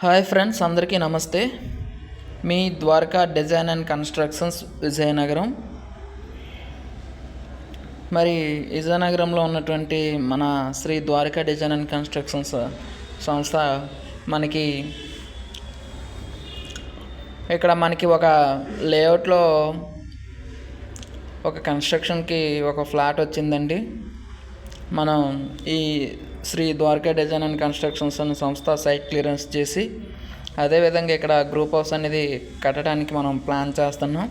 Hi friends, అందరికీ నమస్తే. మీ Dwaraka design and constructions Vizianagaram. మరి విజయనగరంలో ఉన్నటువంటి మన Sri Dwaraka design and constructions సంస్థ మనకి ఇక్కడ ఒక లేఅవుట్లో ఒక కన్స్ట్రక్షన్కి ఒక ఫ్లాట్ వచ్చిందండి. మనం ఈ Sri Dwaraka design and constructions అనే సంస్థ సైట్ క్లియరెన్స్ చేసి అదేవిధంగా ఇక్కడ గ్రూప్ హౌస్ అనేది కట్టడానికి మనం ప్లాన్ చేస్తున్నాం.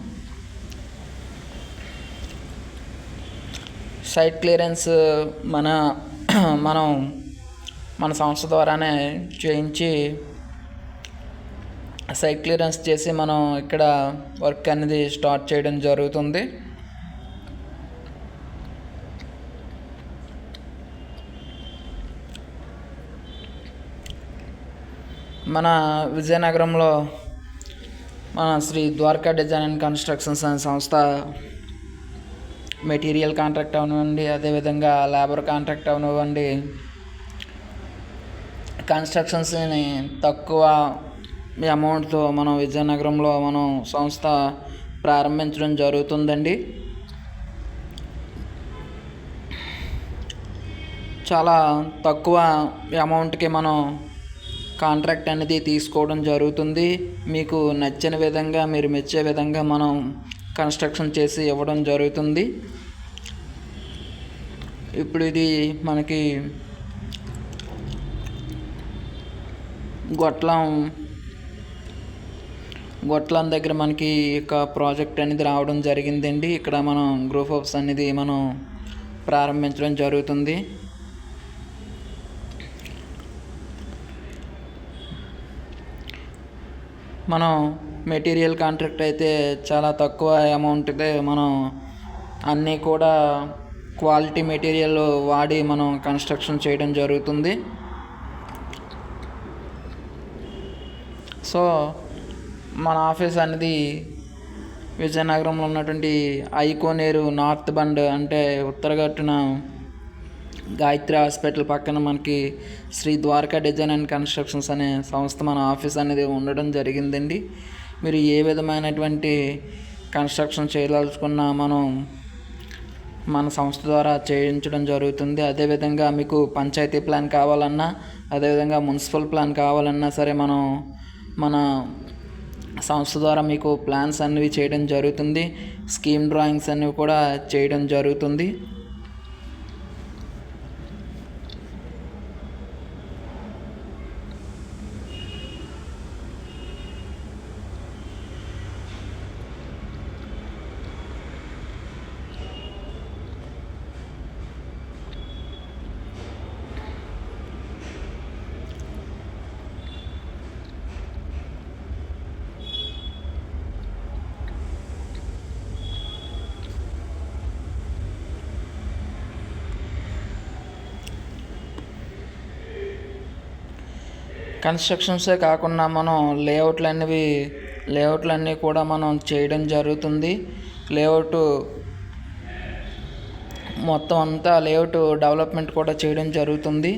సైట్ క్లియరెన్స్ మనం మన సంస్థ ద్వారానే చేయించి సైట్ క్లియరెన్స్ చేసి మనం ఇక్కడ వర్క్ అనేది స్టార్ట్ చేయడం జరుగుతుంది. మన విజయనగరంలో మన Sri Dwaraka design and constructions అనే సంస్థ మెటీరియల్ కాంట్రాక్ట్ అవనివ్వండి, అదేవిధంగా లేబర్ కాంట్రాక్ట్ అవనివ్వండి, కన్స్ట్రక్షన్స్ని తక్కువ అమౌంట్తో మనం విజయనగరంలో మనం సంస్థ ప్రారంభించడం జరుగుతుందండి. చాలా తక్కువ అమౌంట్కి మనం కాంట్రాక్ట్ అనేది తీసుకోవడం జరుగుతుంది. మీకు నచ్చిన విధంగా, మీరు మెచ్చే విధంగా మనం కన్స్ట్రక్షన్ చేసి ఇవ్వడం జరుగుతుంది. ఇప్పుడు ఇది మనకి గొట్లం దగ్గర మనకి ఒక ప్రాజెక్ట్ అనేది రావడం జరిగిందండి. ఇక్కడ మనం గ్రూప్ హౌస్ అనేది మనం ప్రారంభించడం జరుగుతుంది. మనం మెటీరియల్ కాంట్రాక్ట్ అయితే చాలా తక్కువ అమౌంట్దే మనం అన్నీ కూడా క్వాలిటీ మెటీరియల్ వాడి మనం కన్స్ట్రక్షన్ చేయడం జరుగుతుంది. సో మన ఆఫీస్ అనేది విజయనగరంలో ఉన్నటువంటి ఐకోనేరు నార్త్ బండ్ అంటే ఉత్తరగట్టున గాయత్రి హాస్పిటల్ పక్కన మనకి Sri Dwaraka design and constructions అనే సంస్థ మన ఆఫీస్ అనేది ఉండడం జరిగిందండి. మీరు ఏ విధమైనటువంటి కన్స్ట్రక్షన్ చేయదలుచుకున్నా మనం మన సంస్థ ద్వారా చేయించడం జరుగుతుంది. అదేవిధంగా మీకు పంచాయతీ ప్లాన్ కావాలన్నా, అదేవిధంగా మున్సిపల్ ప్లాన్ కావాలన్నా సరే మనం మన సంస్థ ద్వారా మీకు ప్లాన్స్ అనేవి చేయడం జరుగుతుంది. స్కీమ్ డ్రాయింగ్స్ అనేవి కూడా చేయడం జరుగుతుంది. కన్స్ట్రక్షన్సే కాకుండా మనం లేఅవుట్లన్నీ కూడా మనం చేయడం జరుగుతుంది. లేఅవుట్ మొత్తం అంతా లేఅవుట్ డెవలప్మెంట్ కూడా చేయడం జరుగుతుంది.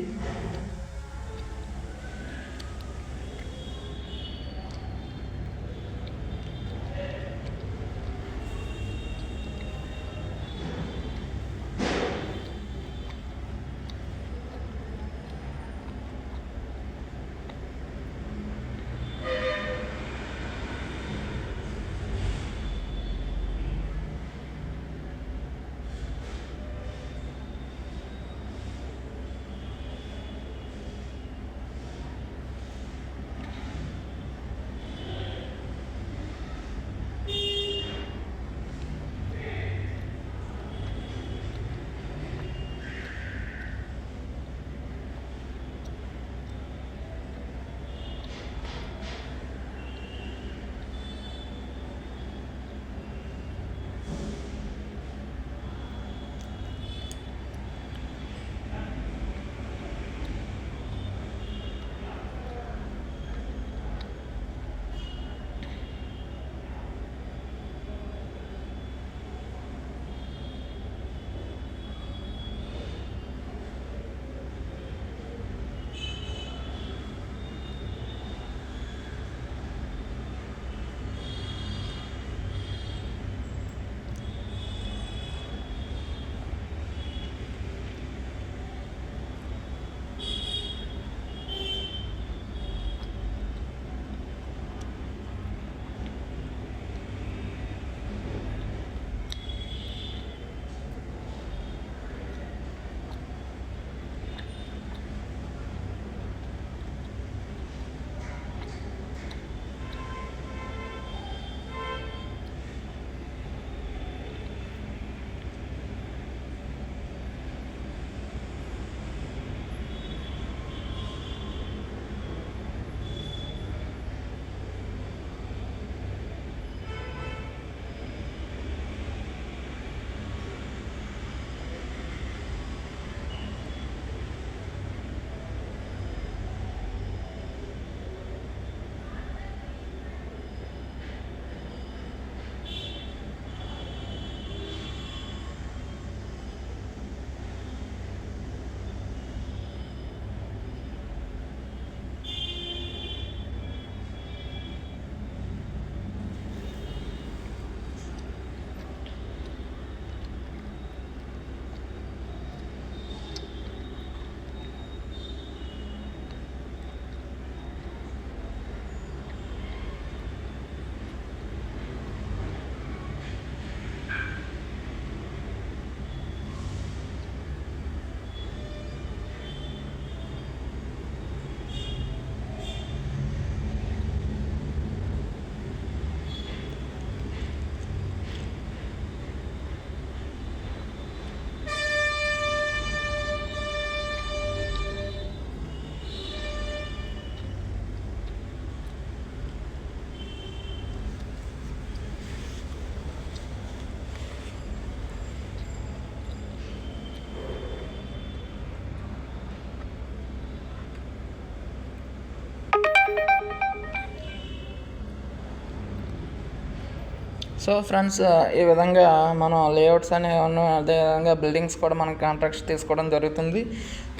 సో ఫ్రెండ్స్, ఈ విధంగా మనం లేఅవుట్స్ అనేవి ఉన్నాయి, అదేవిధంగా బిల్డింగ్స్ కూడా మనం కాంట్రాక్ట్స్ తీసుకోవడం జరుగుతుంది.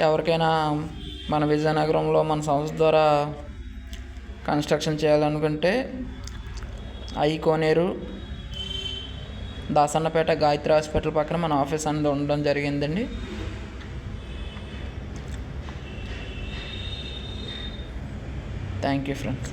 ఎవరికైనా మన విజయనగరంలో మన సంస్థ ద్వారా కన్స్ట్రక్షన్ చేయాలనుకుంటే కోనేరు దాసన్నపేట గాయత్రి హాస్పిటల్ పక్కన మన ఆఫీస్ అనేది ఉండడం జరిగిందండి. Thank you friends.